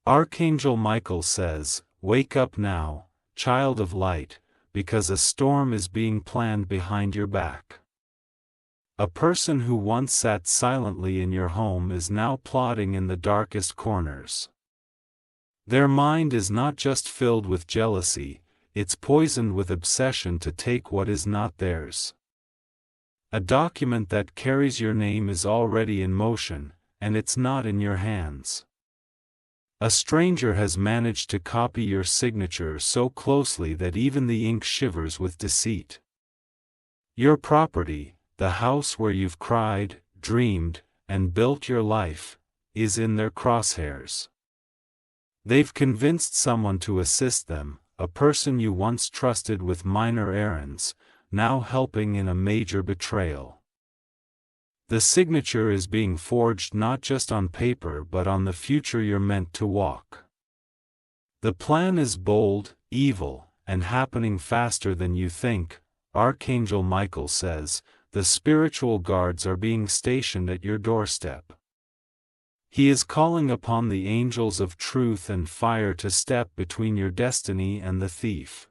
Archangel Michael says, "Wake up now, child of light, because a storm is being planned behind your back." A person who once sat silently in your home is now plotting in the darkest corners. Their mind is not just filled with jealousy, it's poisoned with obsession to take what is not theirs. A document that carries your name is already in motion, and it's not in your hands. A stranger has managed to copy your signature so closely that even the ink shivers with deceit. Your property, the house where you've cried, dreamed, and built your life, is in their crosshairs. They've convinced someone to assist them, a person you once trusted with minor errands, now helping in a major betrayal. The signature is being forged not just on paper but on the future you're meant to walk. The plan is bold, evil, and happening faster than you think. Archangel Michael says, the spiritual guards are being stationed at your doorstep. He is calling upon the angels of truth and fire to step between your destiny and the thief.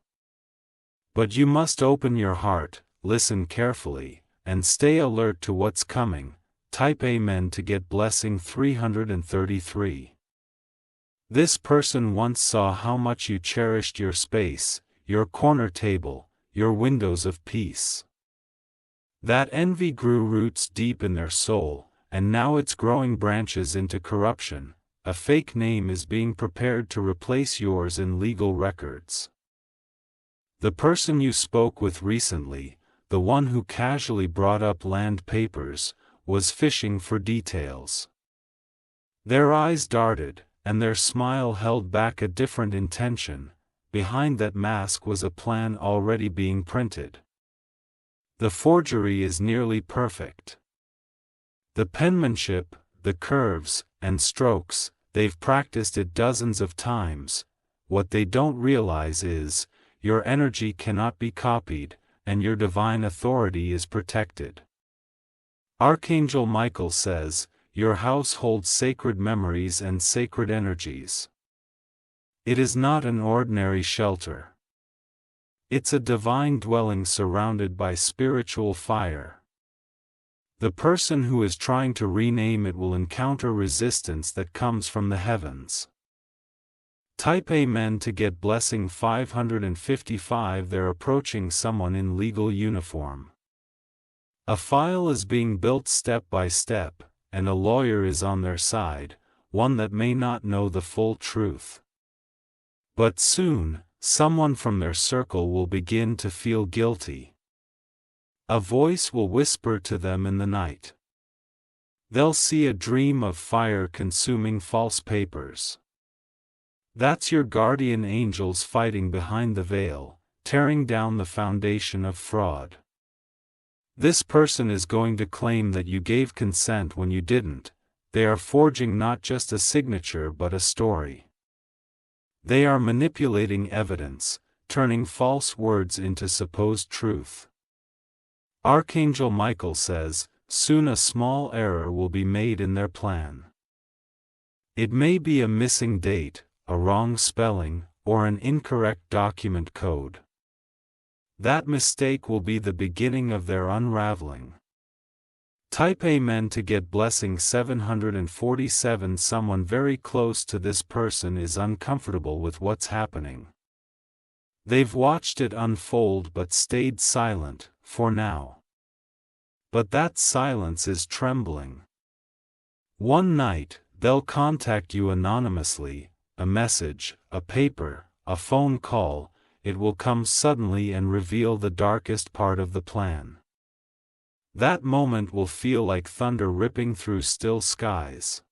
But you must open your heart, listen carefully, and stay alert to what's coming. Type Amen to get blessing 333. This person once saw how much you cherished your space, your corner table, your windows of peace. That envy grew roots deep in their soul, and now it's growing branches into corruption. A fake name is being prepared to replace yours in legal records. The person you spoke with recently, the one who casually brought up land papers, was fishing for details. Their eyes darted, and their smile held back a different intention. Behind that mask was a plan already being printed. The forgery is nearly perfect. The penmanship, the curves, and strokes, they've practiced it dozens of times. What they don't realize is, your energy cannot be copied, and your divine authority is protected. Archangel Michael says, your house holds sacred memories and sacred energies. It is not an ordinary shelter. It's a divine dwelling surrounded by spiritual fire. The person who is trying to rename it will encounter resistance that comes from the heavens. Type Amen to get blessing 555. They're approaching someone in legal uniform. A file is being built step by step, and a lawyer is on their side, one that may not know the full truth. But soon, someone from their circle will begin to feel guilty. A voice will whisper to them in the night. They'll see a dream of fire consuming false papers. That's your guardian angels fighting behind the veil, tearing down the foundation of fraud. This person is going to claim that you gave consent when you didn't. They are forging not just a signature but a story. They are manipulating evidence, turning false words into supposed truth. Archangel Michael says, soon a small error will be made in their plan. It may be a missing date, a wrong spelling, or an incorrect document code. That mistake will be the beginning of their unraveling. Type Amen to get blessing 747. Someone very close to this person is uncomfortable with what's happening. They've watched it unfold but stayed silent, for now. But that silence is trembling. One night, they'll contact you anonymously, a message, a paper, a phone call. It will come suddenly and reveal the darkest part of the plan. That moment will feel like thunder ripping through still skies.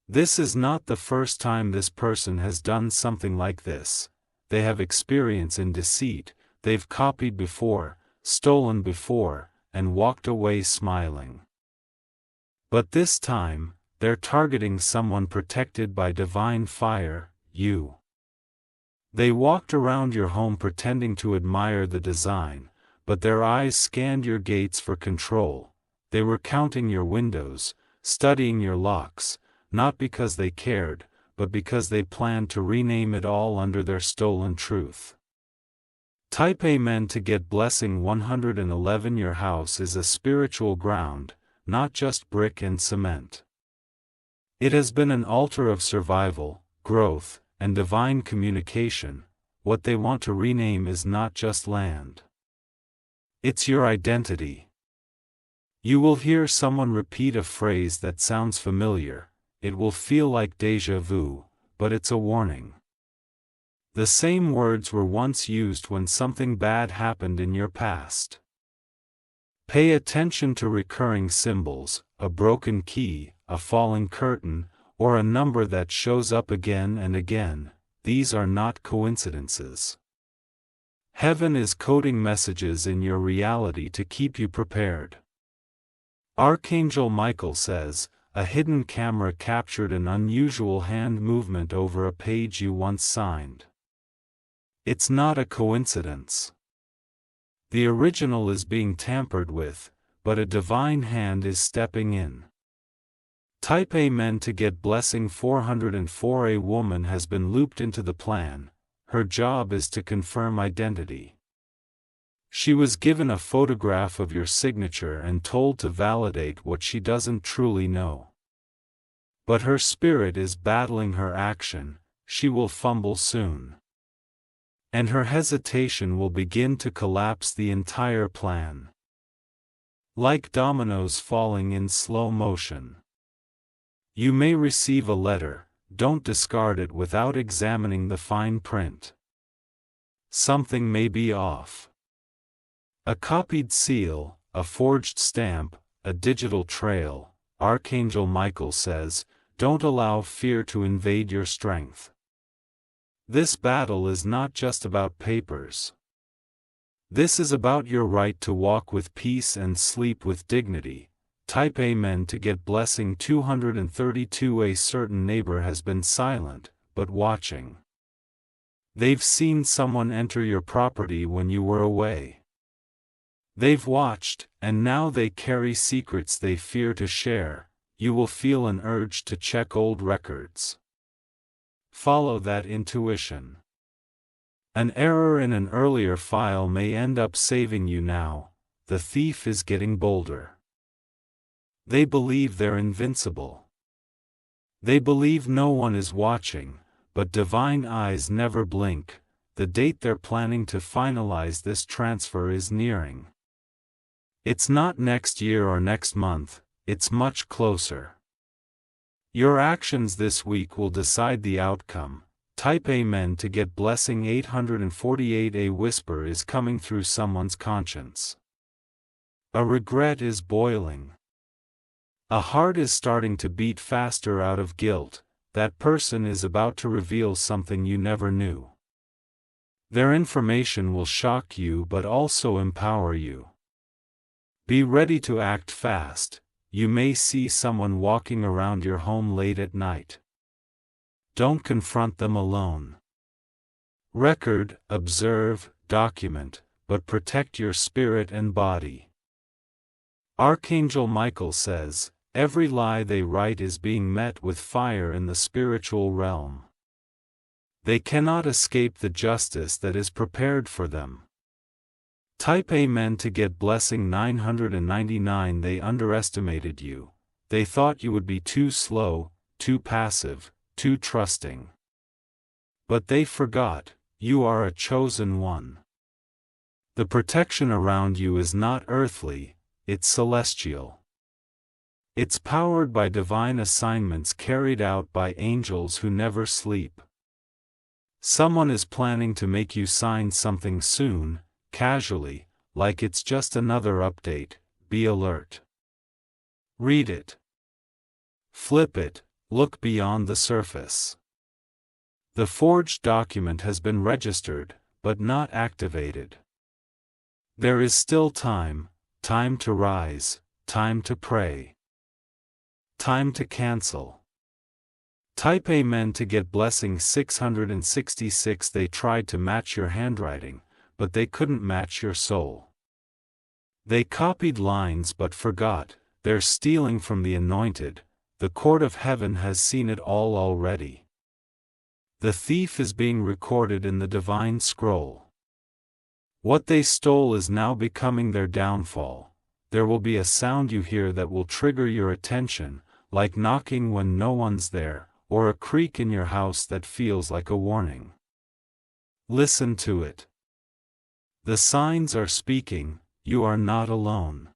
This is not the first time this person has done something like this. They have experience in deceit, they've copied before, stolen before, and walked away smiling. But this time, they're targeting someone protected by divine fire, you. They walked around your home pretending to admire the design, but their eyes scanned your gates for control. They were counting your windows, studying your locks, not because they cared, but because they plan to rename it all under their stolen truth. Type Amen to get blessing 111. Your house is a spiritual ground, not just brick and cement. It has been an altar of survival, growth, and divine communication. What they want to rename is not just land. It's your identity. You will hear someone repeat a phrase that sounds familiar. It will feel like déjà vu, but it's a warning. The same words were once used when something bad happened in your past. Pay attention to recurring symbols, a broken key, a falling curtain, or a number that shows up again and again. These are not coincidences. Heaven is coding messages in your reality to keep you prepared. Archangel Michael says, a hidden camera captured an unusual hand movement over a page you once signed. It's not a coincidence. The original is being tampered with, but a divine hand is stepping in. Type Amen to get blessing 404. A woman has been looped into the plan. Her job is to confirm identity. She was given a photograph of your signature and told to validate what she doesn't truly know. But her spirit is battling her action. She will fumble soon. And her hesitation will begin to collapse the entire plan. Like dominoes falling in slow motion. You may receive a letter. Don't discard it without examining the fine print. Something may be off. A copied seal, a forged stamp, a digital trail. Archangel Michael says, don't allow fear to invade your strength. This battle is not just about papers. This is about your right to walk with peace and sleep with dignity. Type Amen to get blessing 232. A certain neighbor has been silent, but watching. They've seen someone enter your property when you were away. They've watched, and now they carry secrets they fear to share. You will feel an urge to check old records. Follow that intuition. An error in an earlier file may end up saving you now. The thief is getting bolder. They believe they're invincible. They believe no one is watching, but divine eyes never blink. The date they're planning to finalize this transfer is nearing. It's not next year or next month, it's much closer. Your actions this week will decide the outcome. Type Amen to get blessing 848. A whisper is coming through someone's conscience. A regret is boiling. A heart is starting to beat faster out of guilt. That person is about to reveal something you never knew. Their information will shock you but also empower you. Be ready to act fast. You may see someone walking around your home late at night. Don't confront them alone. Record, observe, document, but protect your spirit and body. Archangel Michael says, every lie they write is being met with fire in the spiritual realm. They cannot escape the justice that is prepared for them. Type Amen to get blessing 999. They underestimated you. They thought you would be too slow, too passive, too trusting. But they forgot, you are a chosen one. The protection around you is not earthly, it's celestial. It's powered by divine assignments carried out by angels who never sleep. Someone is planning to make you sign something soon, casually, like it's just another update. Be alert. Read it. Flip it, look beyond the surface. The forged document has been registered, but not activated. There is still time, time to rise, time to pray. Time to cancel. Type Amen to get blessing 666. They tried to match your handwriting, but they couldn't match your soul. They copied lines but forgot, they're stealing from the anointed. The court of heaven has seen it all already. The thief is being recorded in the divine scroll. What they stole is now becoming their downfall. There will be a sound you hear that will trigger your attention, like knocking when no one's there, or a creak in your house that feels like a warning. Listen to it. The signs are speaking, you are not alone.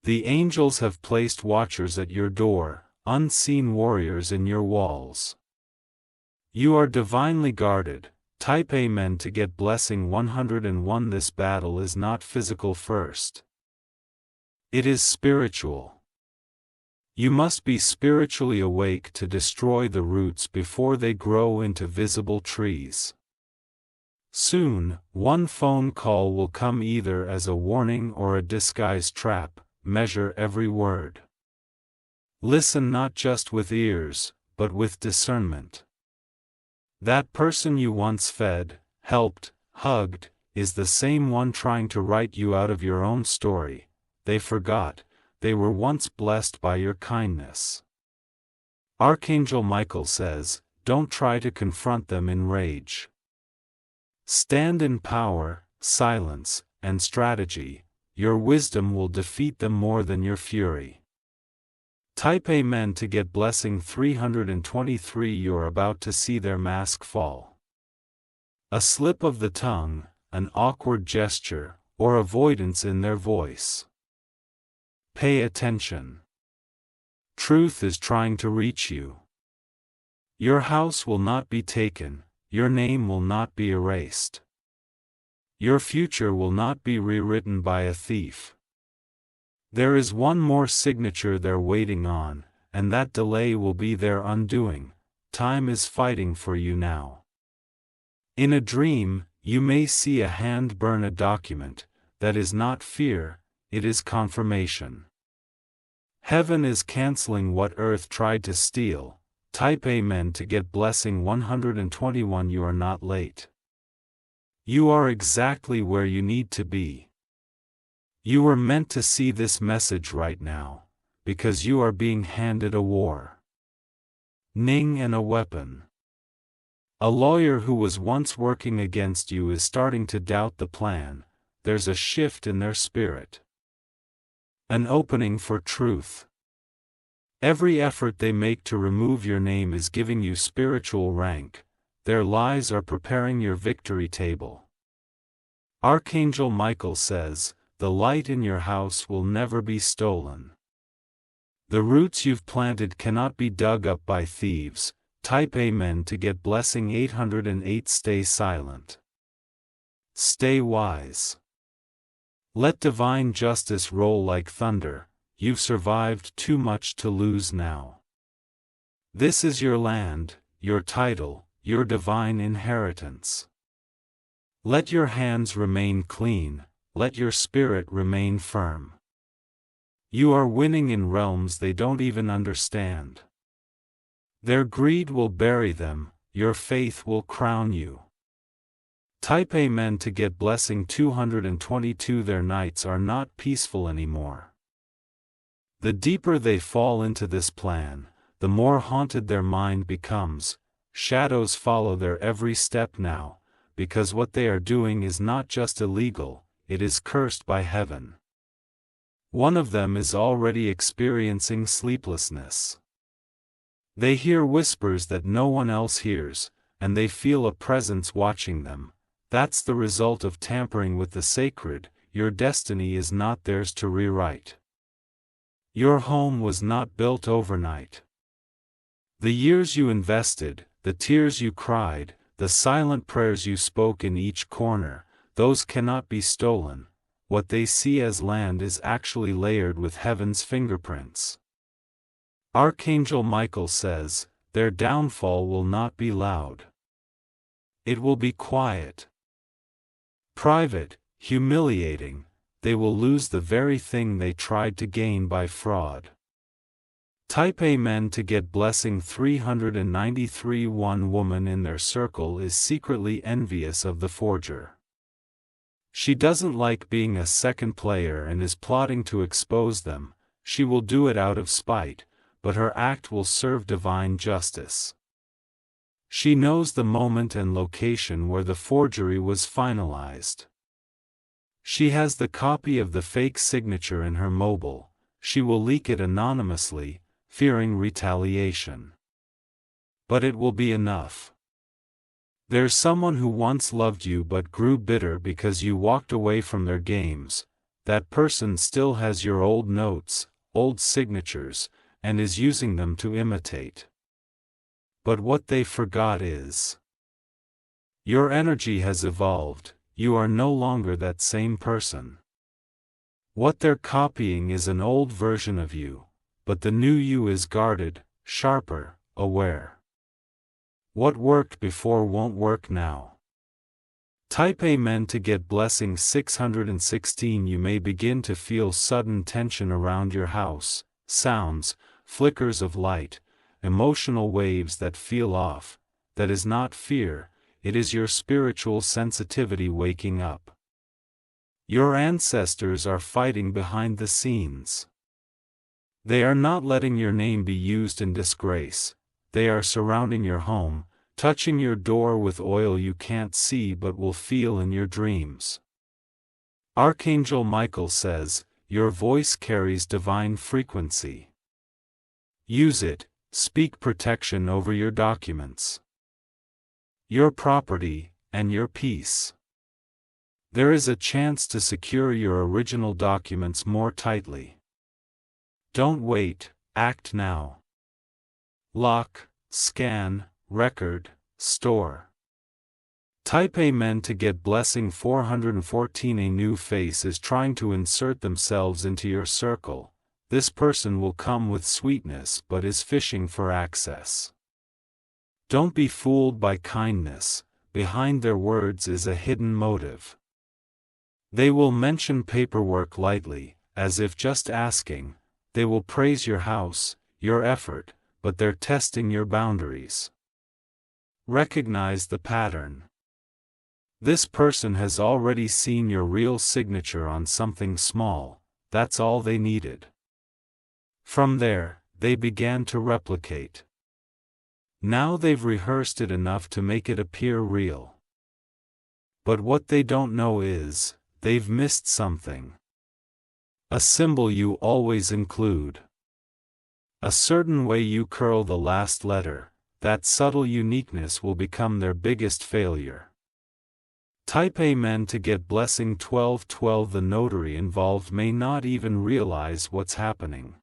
The angels have placed watchers at your door, unseen warriors in your walls. You are divinely guarded. Type Amen to get blessing 101. This battle is not physical first. It is spiritual. You must be spiritually awake to destroy the roots before they grow into visible trees. Soon, one phone call will come either as a warning or a disguised trap. Measure every word. Listen not just with ears, but with discernment. That person you once fed, helped, hugged, is the same one trying to write you out of your own story. They forgot, they were once blessed by your kindness. Archangel Michael says, don't try to confront them in rage. Stand in power, silence, and strategy. Your wisdom will defeat them more than your fury. Type Amen to get blessing 323. You're about to see their mask fall. A slip of the tongue, an awkward gesture, or avoidance in their voice. Pay attention. Truth is trying to reach you. Your house will not be taken, your name will not be erased. Your future will not be rewritten by a thief. There is one more signature they're waiting on, and that delay will be their undoing. Time is fighting for you now. In a dream, you may see a hand burn a document. That is not fear, it is confirmation. Heaven is canceling what earth tried to steal. Type Amen to get blessing 121. You are not late. You are exactly where you need to be. You were meant to see this message right now, because you are being handed a war. Ning and a weapon. A lawyer who was once working against you is starting to doubt the plan. There's a shift in their spirit. An opening for truth. Every effort they make to remove your name is giving you spiritual rank. Their lies are preparing your victory table. Archangel Michael says, the light in your house will never be stolen. The roots you've planted cannot be dug up by thieves. Type Amen to get blessing 808. Stay silent. Stay wise. Let divine justice roll like thunder. You've survived too much to lose now. This is your land, your title, your divine inheritance. Let your hands remain clean, let your spirit remain firm. You are winning in realms they don't even understand. Their greed will bury them, your faith will crown you. Type Amen to get blessing 222. Their nights are not peaceful anymore. The deeper they fall into this plan, the more haunted their mind becomes. Shadows follow their every step now, because what they are doing is not just illegal, it is cursed by heaven. One of them is already experiencing sleeplessness. They hear whispers that no one else hears, and they feel a presence watching them. That's the result of tampering with the sacred. Your destiny is not theirs to rewrite. Your home was not built overnight. The years you invested, the tears you cried, the silent prayers you spoke in each corner, those cannot be stolen. What they see as land is actually layered with heaven's fingerprints. Archangel Michael says, their downfall will not be loud. It will be quiet. Private, humiliating. They will lose the very thing they tried to gain by fraud. Type Amen to get blessing 393. One woman in their circle is secretly envious of the forger. She doesn't like being a second player and is plotting to expose them. She will do it out of spite, but her act will serve divine justice. She knows the moment and location where the forgery was finalized. She has the copy of the fake signature in her mobile. She will leak it anonymously, fearing retaliation. But it will be enough. There's someone who once loved you but grew bitter because you walked away from their games. That person still has your old notes, old signatures, and is using them to imitate. But what they forgot is, your energy has evolved. You are no longer that same person. What they're copying is an old version of you, but the new you is guarded, sharper, aware. What worked before won't work now. Type Amen to get blessing 616. You may begin to feel sudden tension around your house, sounds, flickers of light, emotional waves that feel off. That is not fear, it is your spiritual sensitivity waking up. Your ancestors are fighting behind the scenes. They are not letting your name be used in disgrace. They are surrounding your home, touching your door with oil you can't see but will feel in your dreams. Archangel Michael says, your voice carries divine frequency. Use it, speak protection over your documents, your property, and your peace. There is a chance to secure your original documents more tightly. Don't wait, act now. Lock, scan, record, store. Type Amen to get blessing 414. A new face is trying to insert themselves into your circle. This person will come with sweetness but is fishing for access. Don't be fooled by kindness. Behind their words is a hidden motive. They will mention paperwork lightly, as if just asking. They will praise your house, your effort, but they're testing your boundaries. Recognize the pattern. This person has already seen your real signature on something small. That's all they needed. From there, they began to replicate. Now they've rehearsed it enough to make it appear real. But what they don't know is, they've missed something. A symbol you always include. A certain way you curl the last letter, that subtle uniqueness will become their biggest failure. Type Amen to get blessing 1212. The notary involved may not even realize what's happening.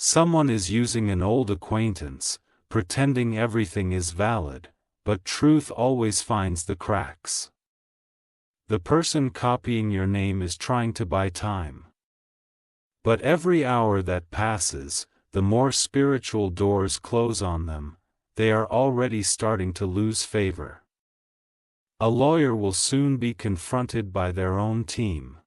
Someone is using an old acquaintance, pretending everything is valid, but truth always finds the cracks. The person copying your name is trying to buy time. But every hour that passes, the more spiritual doors close on them. They are already starting to lose favor. A lawyer will soon be confronted by their own team.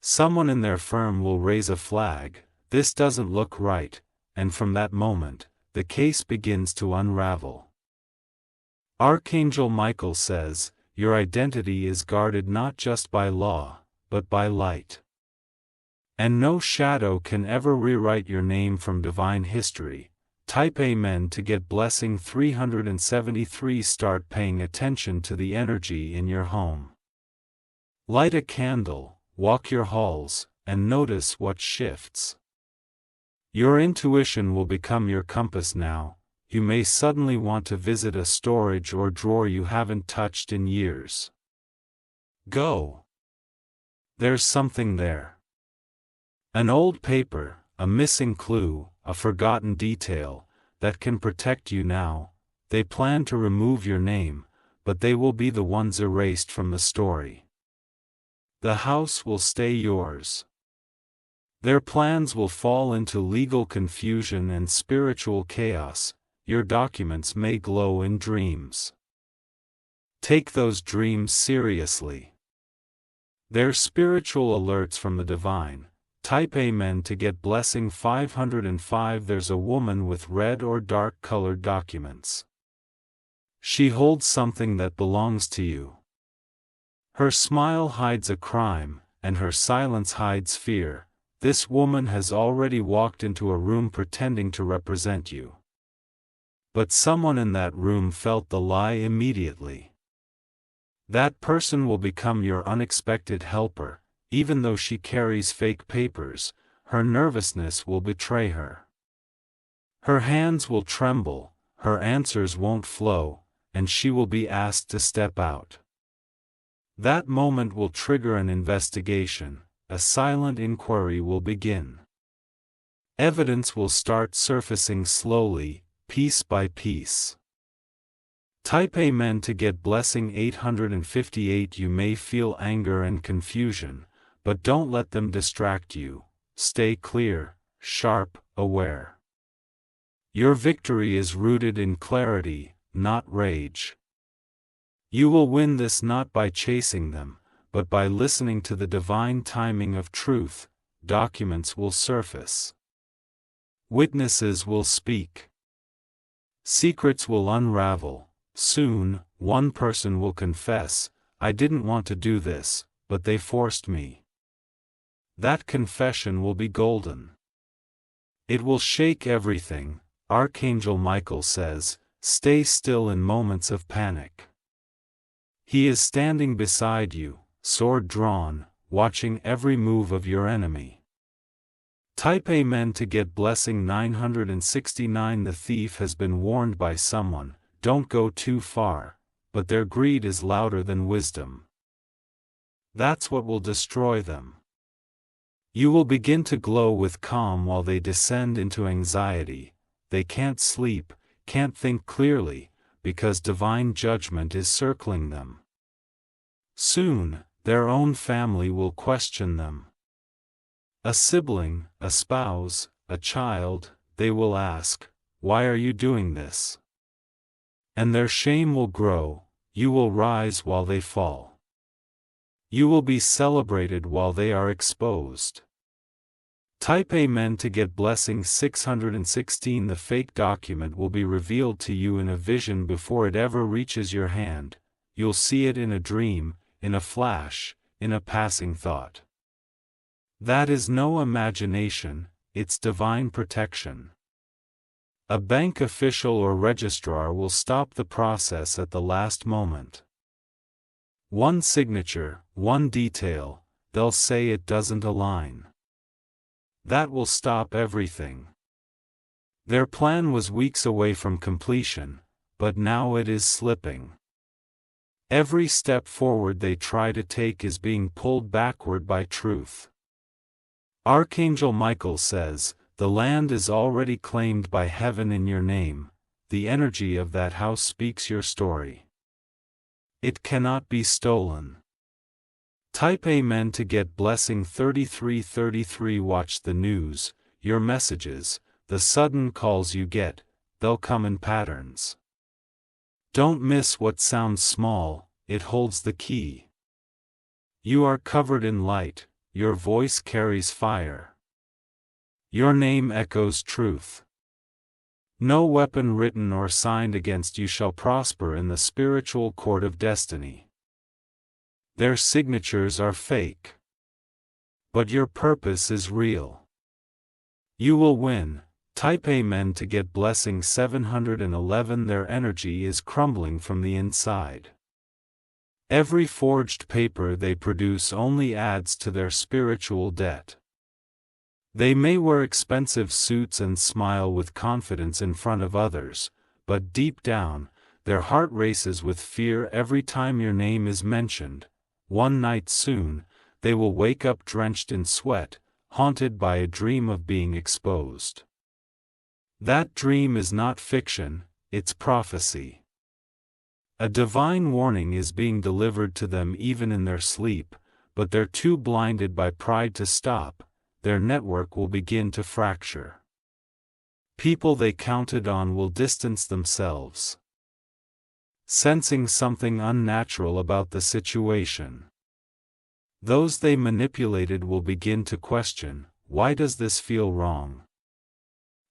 Someone in their firm will raise a flag, this doesn't look right, and from that moment, the case begins to unravel. Archangel Michael says, your identity is guarded not just by law, but by light. And no shadow can ever rewrite your name from divine history. Type Amen to get blessing 373. Start paying attention to the energy in your home. Light a candle, walk your halls, and notice what shifts. Your intuition will become your compass now. You may suddenly want to visit a storage or drawer you haven't touched in years. Go. There's something there. An old paper, a missing clue, a forgotten detail, that can protect you now. They plan to remove your name, but they will be the ones erased from the story. The house will stay yours. Their plans will fall into legal confusion and spiritual chaos. Your documents may glow in dreams. Take those dreams seriously. They're spiritual alerts from the divine. Type Amen to get blessing 505. There's a woman with red or dark colored documents. She holds something that belongs to you. Her smile hides a crime, and her silence hides fear. This woman has already walked into a room pretending to represent you. but someone in that room felt the lie immediately. That person will become your unexpected helper, even though she carries fake papers. Her nervousness will betray her. Her hands will tremble, her answers won't flow, and she will be asked to step out. That moment will trigger an investigation, a silent inquiry will begin. Evidence will start surfacing slowly, piece by piece. Type Amen to get blessing 858. You may feel anger and confusion, but don't let them distract you. Stay clear, sharp, aware. Your victory is rooted in clarity, not rage. You will win this not by chasing them, but by listening to the divine timing of truth. Documents will surface. Witnesses will speak. Secrets will unravel. Soon, one person will confess, "I didn't want to do this, but they forced me." That confession will be golden. It will shake everything. Archangel Michael says, "Stay still in moments of panic." He is standing beside you, sword drawn, watching every move of your enemy. Type Amen to get blessing 969. The thief has been warned by someone, "Don't go too far," but their greed is louder than wisdom. That's what will destroy them. You will begin to glow with calm while they descend into anxiety. They can't sleep, can't think clearly, because divine judgment is circling them. Soon, their own family will question them. A sibling, a spouse, a child, they will ask, "Why are you doing this?" And their shame will grow. You will rise while they fall. You will be celebrated while they are exposed. Type Amen to get blessing 616. The fake document will be revealed to you in a vision before it ever reaches your hand. You'll see it in a dream, in a flash, in a passing thought. That is no imagination, it's divine protection. A bank official or registrar will stop the process at the last moment. One signature, one detail, they'll say it doesn't align. That will stop everything. Their plan was weeks away from completion, but now it is slipping. Every step forward they try to take is being pulled backward by truth. Archangel Michael says, "The land is already claimed by heaven in your name. The energy of that house speaks your story. It cannot be stolen." Type Amen to get blessing 3333. Watch the news, your messages, the sudden calls you get, they'll come in patterns. Don't miss what sounds small, it holds the key. You are covered in light, your voice carries fire. Your name echoes truth. No weapon written or signed against you shall prosper in the spiritual court of destiny. Their signatures are fake. But your purpose is real. You will win. Type Amen to get blessing 711. Their energy is crumbling from the inside. Every forged paper they produce only adds to their spiritual debt. They may wear expensive suits and smile with confidence in front of others, but deep down, their heart races with fear every time your name is mentioned. One night soon, they will wake up drenched in sweat, haunted by a dream of being exposed. That dream is not fiction, it's prophecy. A divine warning is being delivered to them even in their sleep, but they're too blinded by pride to stop. Their network will begin to fracture. People they counted on will distance themselves, sensing something unnatural about the situation. Those they manipulated will begin to question, "Why does this feel wrong?"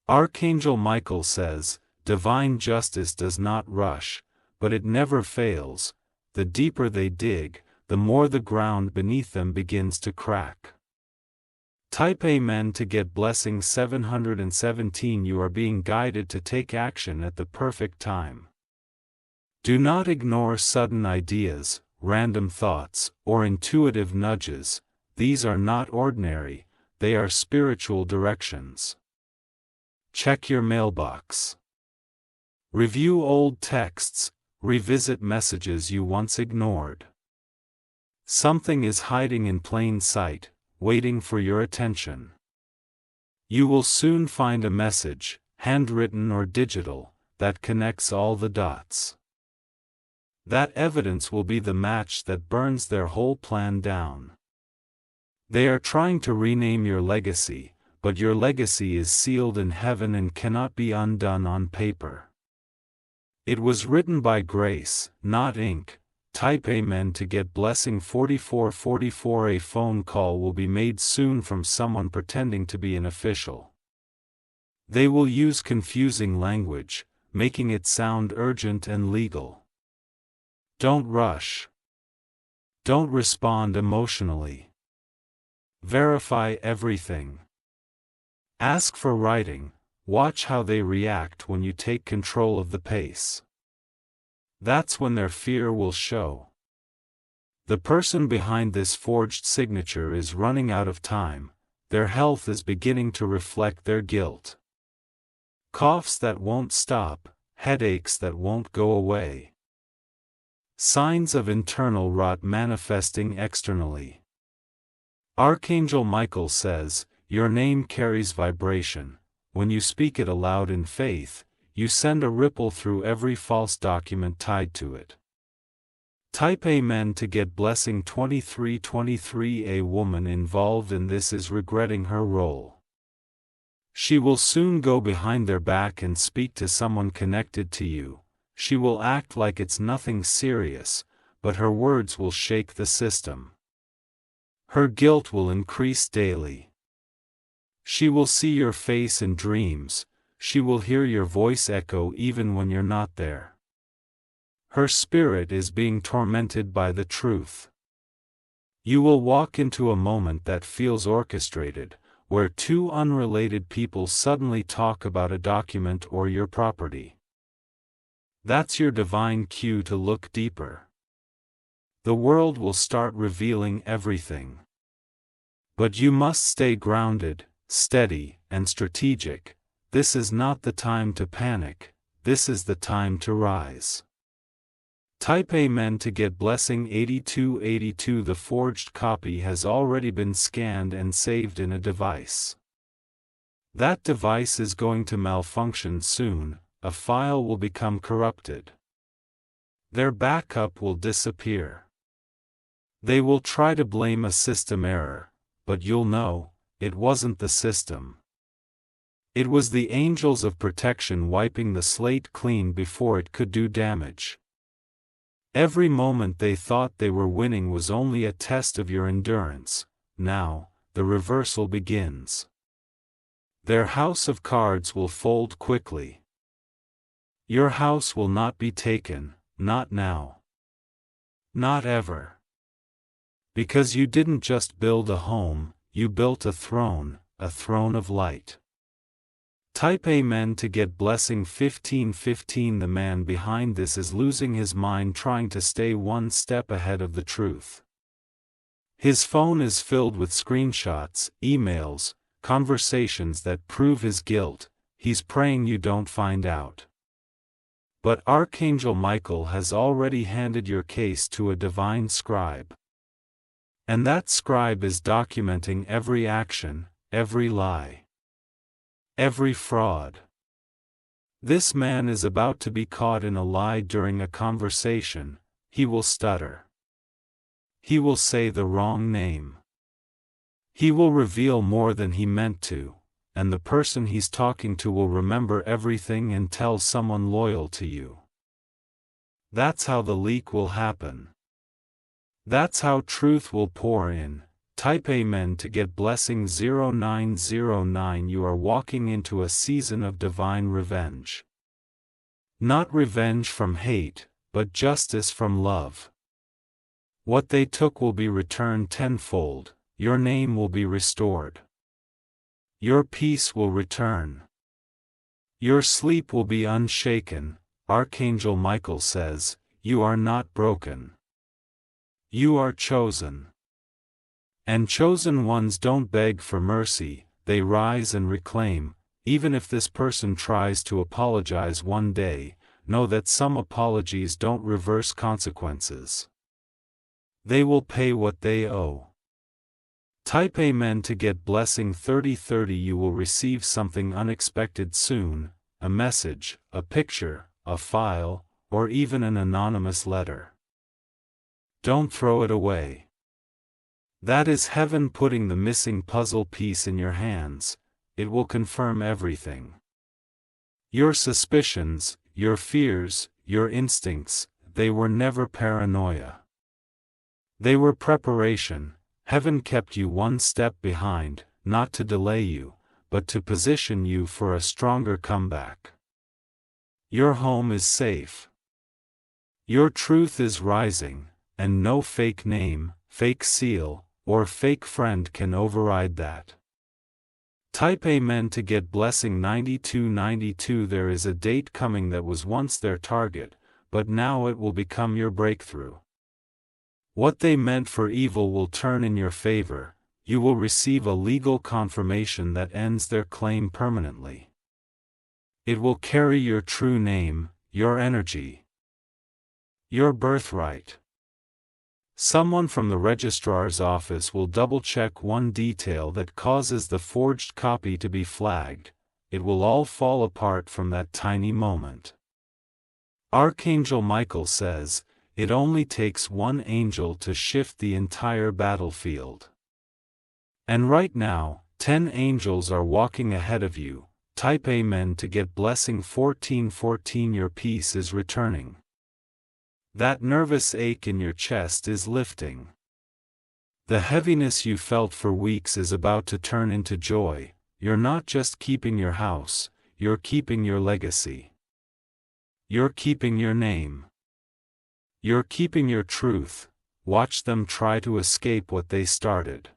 Archangel Michael says, "Divine justice does not rush, but it never fails. The deeper they dig, the more the ground beneath them begins to crack." Type Amen to get blessing 717. You are being guided to take action at the perfect time. Do not ignore sudden ideas, random thoughts, or intuitive nudges. These are not ordinary, they are spiritual directions. Check your mailbox. Review old texts, revisit messages you once ignored. Something is hiding in plain sight, waiting for your attention. You will soon find a message, handwritten or digital, that connects all the dots. That evidence will be the match that burns their whole plan down. They are trying to rename your legacy, but your legacy is sealed in heaven and cannot be undone on paper. It was written by grace, not ink. Type Amen to get blessing 4444. A phone call will be made soon from someone pretending to be an official. They will use confusing language, making it sound urgent and legal. Don't rush. Don't respond emotionally. Verify everything. Ask for writing. Watch how they react when you take control of the pace. That's when their fear will show. The person behind this forged signature is running out of time. Their health is beginning to reflect their guilt. Coughs that won't stop, headaches that won't go away. Signs of internal rot manifesting externally. Archangel Michael says, your name carries vibration. When you speak it aloud in faith, you send a ripple through every false document tied to it. Type Amen to get blessing 2323. A woman involved in this is regretting her role. She will soon go behind their back and speak to someone connected to you. She will act like it's nothing serious, but her words will shake the system. Her guilt will increase daily. She will see your face in dreams. She will hear your voice echo even when you're not there. Her spirit is being tormented by the truth. You will walk into a moment that feels orchestrated, where two unrelated people suddenly talk about a document or your property. That's your divine cue to look deeper. The world will start revealing everything. But you must stay grounded, steady, and strategic. This is not the time to panic, this is the time to rise. Type Amen to get blessing 8282. The forged copy has already been scanned and saved in a device. That device is going to malfunction soon, a file will become corrupted. Their backup will disappear. They will try to blame a system error, but you'll know, it wasn't the system. It was the angels of protection wiping the slate clean before it could do damage. Every moment they thought they were winning was only a test of your endurance. Now, the reversal begins. Their house of cards will fold quickly. Your house will not be taken, not now. Not ever. Because you didn't just build a home, you built a throne of light. Type Amen to get blessing 1515. The man behind this is losing his mind trying to stay one step ahead of the truth. His phone is filled with screenshots, emails, conversations that prove his guilt. He's praying you don't find out. But Archangel Michael has already handed your case to a divine scribe. And that scribe is documenting every action, every lie, every fraud. This man is about to be caught in a lie during a conversation. He will stutter. He will say the wrong name. He will reveal more than he meant to, and the person he's talking to will remember everything and tell someone loyal to you. That's how the leak will happen. That's how truth will pour in. Type Amen to get blessing 0909. You are walking into a season of divine revenge. Not revenge from hate, but justice from love. What they took will be returned tenfold, your name will be restored. Your peace will return. Your sleep will be unshaken. Archangel Michael says, you are not broken. You are chosen. And chosen ones don't beg for mercy, they rise and reclaim. Even if this person tries to apologize one day, know that some apologies don't reverse consequences. They will pay what they owe. Type Amen to get blessing 3030. You will receive something unexpected soon, a message, a picture, a file, or even an anonymous letter. Don't throw it away. That is heaven putting the missing puzzle piece in your hands. It will confirm everything. Your suspicions, your fears, your instincts, they were never paranoia. They were preparation. Heaven kept you one step behind, not to delay you, but to position you for a stronger comeback. Your home is safe. Your truth is rising, and no fake name, fake seal, or fake friend can override that. Type Amen to get blessing 9292. There is a date coming that was once their target, but now it will become your breakthrough. What they meant for evil will turn in your favor. You will receive a legal confirmation that ends their claim permanently. It will carry your true name, your energy, your birthright. Someone from the registrar's office will double-check one detail that causes the forged copy to be flagged. It will all fall apart from that tiny moment. Archangel Michael says, it only takes one angel to shift the entire battlefield. And right now, 10 angels are walking ahead of you. Type Amen to get blessing 1414. Your peace is returning. That nervous ache in your chest is lifting. The heaviness you felt for weeks is about to turn into joy. You're not just keeping your house, you're keeping your legacy. You're keeping your name. You're keeping your truth. Watch them try to escape what they started.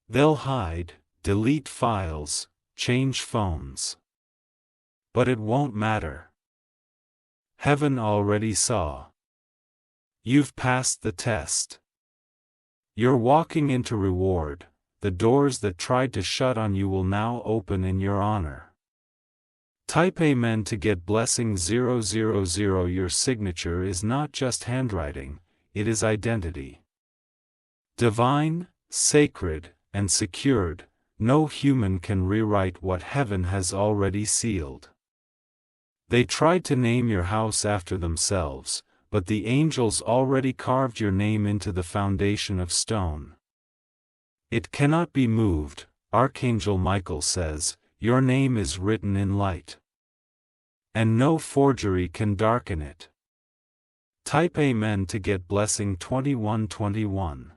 They'll hide, delete files, change phones. But it won't matter. Heaven already saw. You've passed the test. You're walking into reward. The doors that tried to shut on you will now open in your honor. Type Amen to get blessing 000. Your signature is not just handwriting, it is identity. Divine, sacred, and secured, no human can rewrite what heaven has already sealed. They tried to name your house after themselves, but the angels already carved your name into the foundation of stone. It cannot be moved. Archangel Michael says, your name is written in light. And no forgery can darken it. Type Amen to get blessing 2121.